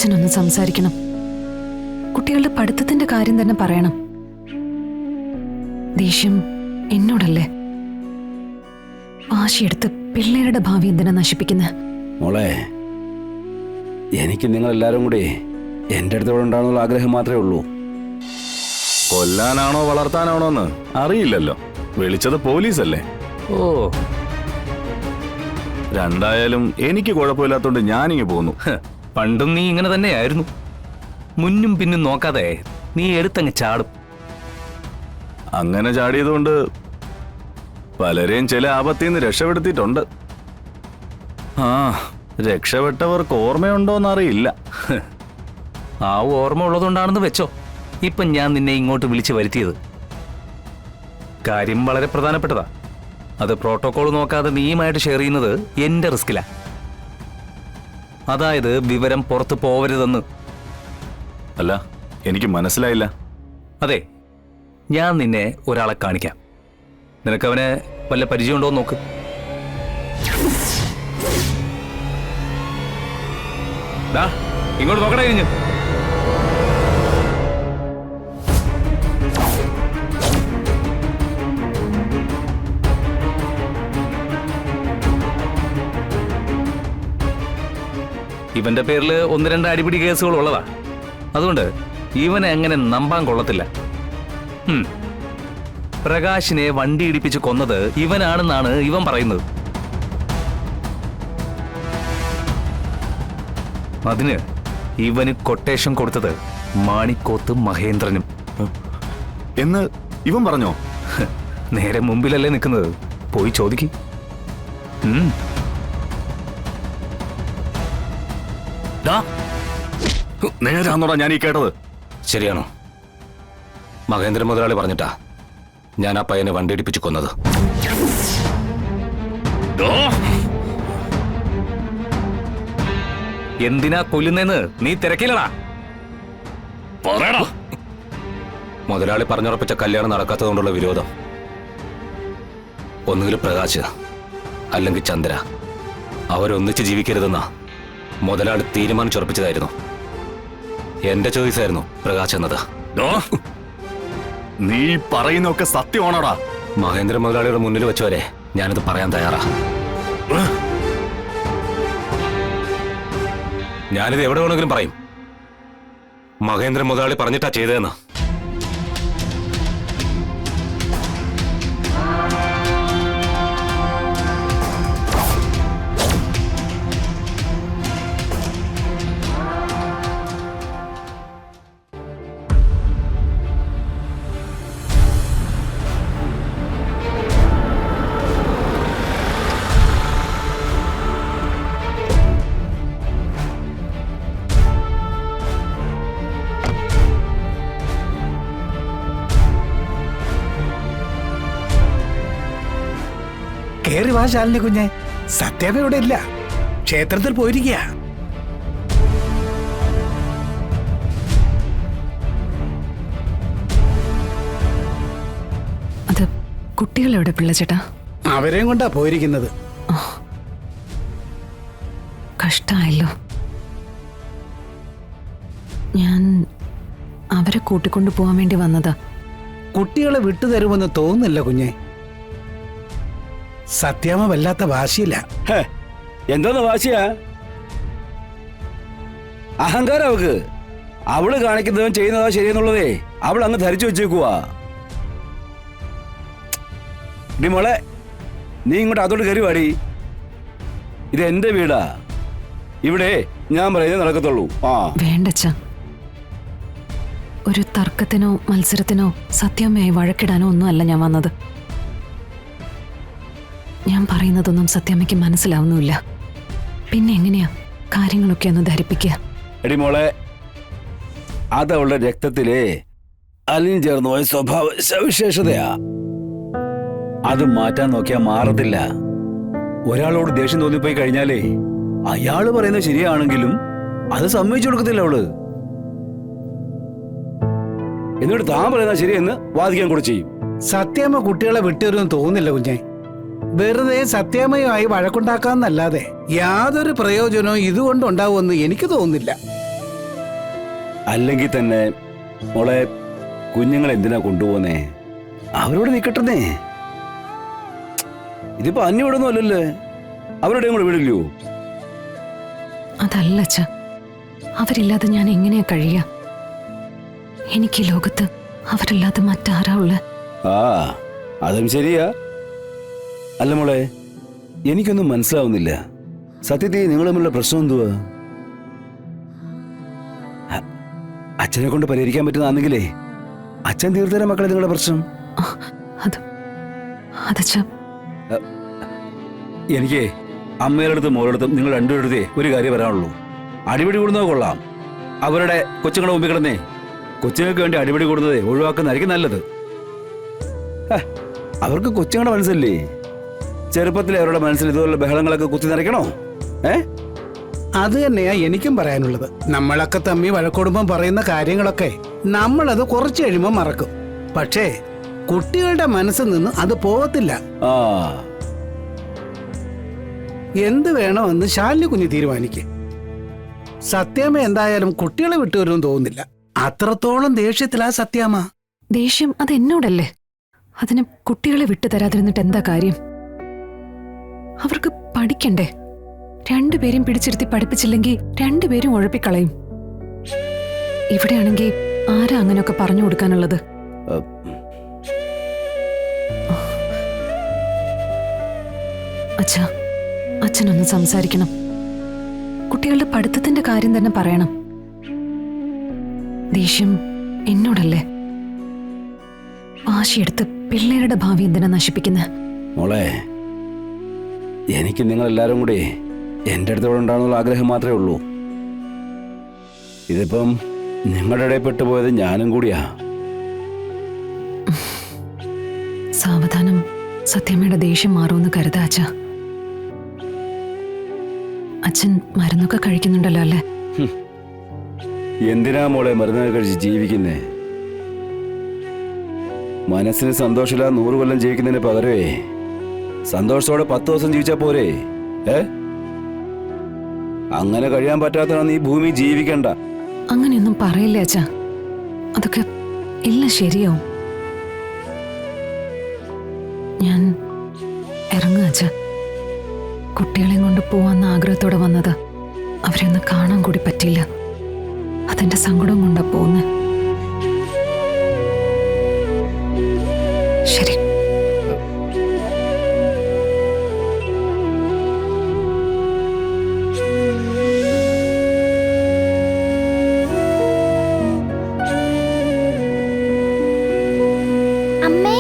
അച്ഛനൊന്ന് സംസാരിക്കണം. കുട്ടികളുടെ പഠിത്തത്തിന്റെ കാര്യം തന്നെ പറയണം. ദേഷ്യം എന്നോടല്ലേ? വാശിയെടുത്ത് പിള്ളേരുടെ ഭാവി എന്തിനാ നശിപ്പിക്കുന്നത്? മോളെ, എനിക്ക് നിങ്ങളെല്ലാരും കൂടി എന്റെ അടുത്തോടെ ഉണ്ടാകുന്നുള്ള ആഗ്രഹം മാത്രമേ ഉള്ളൂ. കൊല്ലാനാണോ വളർത്താനാണോ എന്ന് അറിയില്ലല്ലോ. വിളിച്ചത് പോലീസല്ലേ? ഓ, രണ്ടായാലും എനിക്ക് കുഴപ്പമില്ലാത്തോണ്ട് ഞാനിങ്ങ് പോന്നു. പണ്ടും നീ ഇങ്ങനെ തന്നെയായിരുന്നു. മുന്നും പിന്നും നോക്കാതെ നീ എടുത്തങ്ങ് ചാടും. അങ്ങനെ ചാടിയതുകൊണ്ട് പലരെയും ചില ആപത്തിൽ നിന്ന് രക്ഷപ്പെടുത്തിയിട്ടുണ്ട്. ആ, രക്ഷപ്പെട്ടവർക്ക് ഓർമ്മയുണ്ടോന്നറിയില്ല. ആ ഓർമ്മ ഉള്ളതുകൊണ്ടാണെന്ന് വെച്ചോ ഇപ്പം ഞാൻ നിന്നെ ഇങ്ങോട്ട് വിളിച്ചു വരുത്തിയത്. കാര്യം വളരെ പ്രധാനപ്പെട്ടതാ. അത് പ്രോട്ടോകോൾ നോക്കാതെ നീയുമായിട്ട് ഷെയർ ചെയ്യുന്നത് എന്റെ റിസ്കിലാ. അതായത് വിവരം പുറത്ത് പോവരുതെന്ന്. അല്ല, എനിക്ക് മനസ്സിലായില്ല. അതെ, ഞാൻ നിന്നെ ഒരാളെ കാണിക്കാം. നിനക്കവനെ വല്ല പരിചയമുണ്ടോ നോക്ക്. ഇങ്ങോട്ട് നോക്കണേ കഴിഞ്ഞു. ഇവന്റെ പേരിൽ 1-2 അടിപിടി കേസുകൾ ഉള്ളതാ. അതുകൊണ്ട് ഇവനെ അങ്ങനെ നമ്പാൻ കൊള്ളത്തില്ല. പ്രകാശിനെ വണ്ടി ഇടിപ്പിച്ച് കൊന്നത് ഇവനാണെന്നാണ് ഇവൻ പറയുന്നത്. അതിന് ഇവന് കൊട്ടേഷൻ കൊടുത്തത് മാണിക്കോത്ത് മഹേന്ദ്രനും എന്ന് ഇവൻ പറഞ്ഞോ? നേരെ മുമ്പിലല്ലേ നിൽക്കുന്നത്, പോയി ചോദിക്ക്. നേരാന്നോടാ ഞാൻ ഈ കേട്ടത്? ശരിയാണോ? മഹേന്ദ്രൻ മുതലാളി പറഞ്ഞിട്ടാ ഞാൻ ആ പയ്യനെ വണ്ടി ഇടിപ്പിച്ച് കൊന്നത്. എന്തിനാ കൊല്ലുന്നെന്ന് നീ തിരക്കില്ലടാ. മുതലാളി പറഞ്ഞുറപ്പിച്ച കല്യാണം നടക്കാത്തതുകൊണ്ടുള്ള വിരോധം. ഒന്നുകിൽ പ്രകാശ് അല്ലെങ്കിൽ ചന്ദ്ര, അവരൊന്നിച്ച് ജീവിക്കരുതെന്നാ മുതലാളി തീരുമാനിച്ചുറപ്പിച്ചതായിരുന്നു. എന്റെ ചോയ്സ് ആയിരുന്നു പ്രകാശ് എന്നത്. നീ പറയുന്നൊക്കെ സത്യമാണോടാ? മഹേന്ദ്രൻ മുതലാളിയുടെ മുന്നിൽ വെച്ചവരെ ഞാനിത് പറയാൻ തയ്യാറാ. ഞാനിത് എവിടെ വേണമെങ്കിലും പറയും. മഹേന്ദ്രൻ മുതലാളി പറഞ്ഞിട്ടാ ചെയ്തതെന്ന്. കേറി വാ ശാലിനി കുഞ്ഞെ. സത്യാമ്മ ഇവിടെ ഇല്ല, ക്ഷേത്രത്തിൽ പോയിരിക്കുക. അത് കുട്ടികളെവിടെ പിള്ളച്ചേട്ടാ? അവരെയും കൊണ്ടാ പോയിരിക്കുന്നത്. കഷ്ടായല്ലോ. ഞാൻ അവരെ കൂട്ടിക്കൊണ്ടു പോവാൻ വേണ്ടി വന്നതാ. കുട്ടികളെ വിട്ടുതരുമെന്ന് തോന്നുന്നില്ല കുഞ്ഞെ. സത്യാമ്മ വല്ലാത്ത വാശിയില്ല. എന്തോന്ന് വാശിയാ? അഹങ്കാരം അവക്ക്. അവള് കാണിക്കുന്നതും ചെയ്യുന്നതാ ശരിയെന്നുള്ളതേ അവൾ അങ്ങ് ധരിച്ചു വെച്ചേക്കുവാ. ഡി മോളെ, നീ ഇങ്ങോട്ട് അതോട്ട് കയറി വാടി. ഇത് എന്റെ വീടാ. ഇവിടെ ഞാൻ പറയുന്നത് നടക്കത്തുള്ളൂ. വേണ്ടച്ച, ഒരു തർക്കത്തിനോ മത്സരത്തിനോ സത്യാമ്മയായി വഴക്കിടാനോ ഒന്നുമല്ല ഞാൻ വന്നത്. ഞാൻ പറയുന്നതൊന്നും സത്യാമ്മയ്ക്ക് മനസ്സിലാവുന്നുമില്ല. പിന്നെ എങ്ങനെയാ കാര്യങ്ങളൊക്കെ ഒന്ന് ധരിപ്പിക്കുക? എടി മോളെ, അതവളുടെ രക്തത്തിലെ അലിഞ്ഞു ചേർന്നു പോയ സ്വഭാവ സവിശേഷതയാ. അത് മാറ്റാൻ നോക്കിയാൽ മാറത്തില്ല. ഒരാളോട് ദേഷ്യം തോന്നിപ്പോയി കഴിഞ്ഞാലേ അയാള് പറയുന്നത് ശരിയാണെങ്കിലും അത് സമ്മതിച്ചു കൊടുക്കത്തില്ല അവള്. എന്നിട്ട് താൻ പറയുന്ന ശരിയെന്ന് വാദിക്കാൻ കൂടെ ചെയ്യും. സത്യാമ്മ കുട്ടികളെ വിട്ടുതരുമെന്ന് തോന്നുന്നില്ല കുഞ്ഞെ. വെറുതെ സത്യാമ്മയുമായി വഴക്കുണ്ടാക്കാന്നല്ലാതെ യാതൊരു പ്രയോജനവും ഇതുകൊണ്ടുണ്ടാവുമെന്ന് എനിക്ക് തോന്നുന്നില്ല. അല്ലെങ്കിൽ തന്നെ മോളെ കുഞ്ഞുങ്ങൾ എന്തിനാ കൊണ്ടുപോകുന്നേ? അവരോട് നിൽക്കട്ടെന്നേ. ഇതിപ്പോ അന്യോടൊന്നും അല്ലല്ലേ, അവരുടെയും കൂടെ വിടില്ലയോ? അതല്ല അച്ഛ, അവരില്ലാതെ ഞാൻ എങ്ങനെയാ കഴിയാ? എനിക്ക് ഈ ലോകത്ത് അവരില്ലാതെ മറ്റാരാ ഉള്ള? ആ അതും ശരിയാ. അല്ല മോളെ, എനിക്കൊന്നും മനസ്സിലാവുന്നില്ല. സത്യത്തിൽ നിങ്ങൾ തമ്മിലുള്ള പ്രശ്നം എന്തുവാ? അച്ഛനെ കൊണ്ട് പരിഹരിക്കാൻ പറ്റുന്നതാണെങ്കിലേ അച്ഛൻ തീർത്തരാം മക്കളെ നിങ്ങളുടെ പ്രശ്നം. അതച്ഛ, എനിക്ക് അമ്മയുടെ അടുത്തും മോളടുത്തും നിങ്ങൾ രണ്ടുപേരുടെ ഒരു കാര്യം പറയാനുള്ളൂ. അടിപിടി കൂടുന്നത് കൊള്ളാം, അവരുടെ കൊച്ചുങ്ങളെ മുമ്പിൽ കിടന്നേ കൊച്ചുങ്ങൾക്ക് വേണ്ടി അടിപിടി കൂടുന്നത് ഒഴിവാക്കുന്നതായിരിക്കും നല്ലത്. അവർക്ക് കൊച്ചുങ്ങളുടെ മനസ്സല്ലേ, ചെറുപ്പത്തിൽ അവരുടെ മനസ്സിൽ ഇതുപോലുള്ള ബഹളങ്ങളൊക്കെ കുത്തി നിറയ്ക്കണോ? അത് തന്നെയാ എനിക്കും പറയാനുള്ളത്. നമ്മളൊക്കെ തമ്മി വഴക്കൊടുമ്പം പറയുന്ന കാര്യങ്ങളൊക്കെ നമ്മളത് കുറച്ച് കഴിയുമ്പോൾ മറക്കും. പക്ഷേ കുട്ടികളുടെ മനസ്സിൽ നിന്ന് അത് പോകത്തില്ല. ആ എന്ത് വേണമെന്ന് ശാലിനി കുഞ്ഞ് തീരുമാനിക്കും. സത്യാമ്മ എന്തായാലും കുട്ടികളെ വിട്ടുവരുമെന്ന് തോന്നുന്നില്ല. അത്രത്തോളം ദേഷ്യത്തിലാ സത്യാമ്മ. ദേഷ്യം അത് എന്നോടല്ലേ? അതിന് കുട്ടികളെ വിട്ടു തരാതിരുന്നിട്ട് എന്താ കാര്യം? അവർക്ക് പഠിക്കണ്ടേ? രണ്ടുപേരും പിടിച്ചിരുത്തി പഠിപ്പിച്ചില്ലെങ്കിൽ രണ്ടുപേരും ഉഴപ്പിക്കളയും. ഇവിടെയാണെങ്കിൽ ആരാ അങ്ങനെയൊക്കെ പറഞ്ഞു കൊടുക്കാനുള്ളത്? അച്ഛാ, അച്ഛനൊന്ന് സംസാരിക്കണം. കുട്ടികളുടെ പഠിത്തത്തിന്റെ കാര്യം തന്നെ പറയണം. ദേഷ്യം എന്നോടല്ലേ? വാശിയെടുത്ത് പിള്ളേരുടെ ഭാവി എന്തിനാ നശിപ്പിക്കുന്നത്? മോളെ, എനിക്ക് നിങ്ങളെല്ലാവരും കൂടി എൻ്റെ അടുത്തോടെ ഉണ്ടാകുന്നുള്ള ആഗ്രഹം മാത്രമേ ഉള്ളൂ. ഇതിപ്പം നിങ്ങളുടെ ഇടയിൽ പെട്ടുപോയത് ഞാനും കൂടിയാ. സാവധാനം സത്യമ്മയുടെ ദേഷ്യം മാറുമെന്ന് കരുതാ അച്ഛാ. അച്ഛൻ മരുന്നൊക്കെ കഴിക്കുന്നുണ്ടല്ലോ അല്ലേ? എന്തിനാ മോളെ മരുന്നൊക്കെ കഴിച്ച് ജീവിക്കുന്നേ? മനസ്സിന് സന്തോഷമില്ലാതെ 100 കൊല്ലം ജീവിക്കുന്നതിന് പകരമേ സന്തോഷത്തോടെ 10 ദിവസം ജീവിച്ചാ പോരെ? അങ്ങനെ കഴിയാൻ പറ്റാത്തതാണ് ഈ ഭൂമി ജീവിക്കണ്ട. അങ്ങനെയൊന്നും പറയില്ലേ അച്ഛാ, അതൊക്കെ എല്ലാം ശരിയാവും. ഞാൻ ഇറങ്ങുക അച്ഛാ. കുട്ടികളെയും കൊണ്ട് പോവാന്ന ആഗ്രഹത്തോടെ വന്നത് അവരെ ഒന്ന് കാണാൻ കൂടി പറ്റില്ല. അതെന്റെ സങ്കടം കൊണ്ടാ പോകുന്നത്. ശരി. അമ്മേ